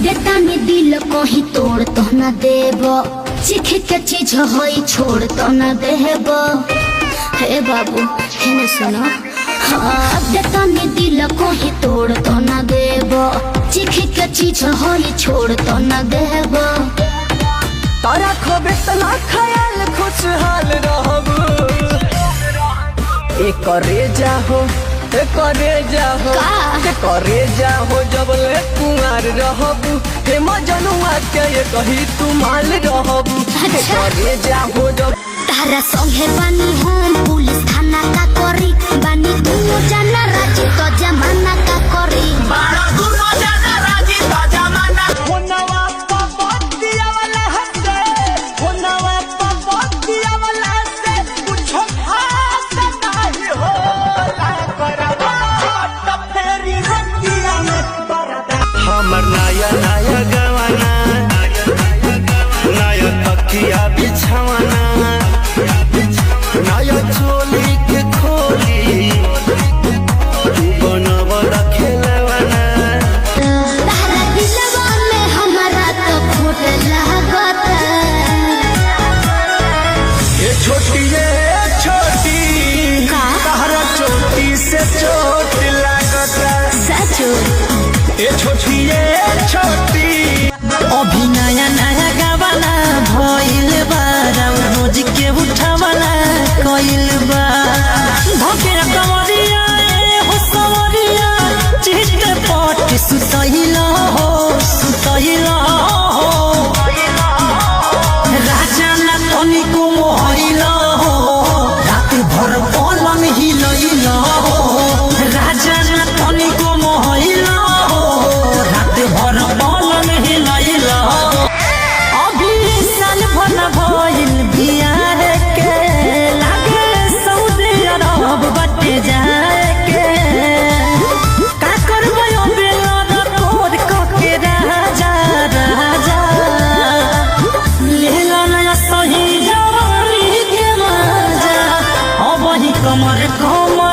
बेटा में दिल कहीं तोड़ तो न देब, चिख के चीज होई छोड़ तो न देब। हे बाबू है सुनो, हाँ बेटा में दिल कहीं तोड़ तो न देब, चिख के चीज होई छोड़ तो न देब। तारा खोबे तना ख्याल खुशहाल रहबू, एक करे जाहो जब ले कुमार रहबू, हे मजनुआ के ये कही तू माल रहबू। करे जाहो जब तारा संगे बानी हम पुलिस थाना का करी, बानी तू जाना राजी तो जमाना का करी। बारा तू जाना राजी तो जमाना। होनवा पपतिया वाला हंसे, होनवा पपतिया वाला हंसे, कुछ खास नहीं होला करवा तो फेरी रतिया में बरदा। हमर नया नया गवाना, नया तकिया बिछवाना, नया चोली के खोली बनवला खेलवाना। तारा दिलवा में हमारा तो फूट लागत। ये छोटी तारा चोटी से चोट लागता। सचो ये छोटी अभी नया नया गावाला भइल बा, रोज के उठावाला कइल बा।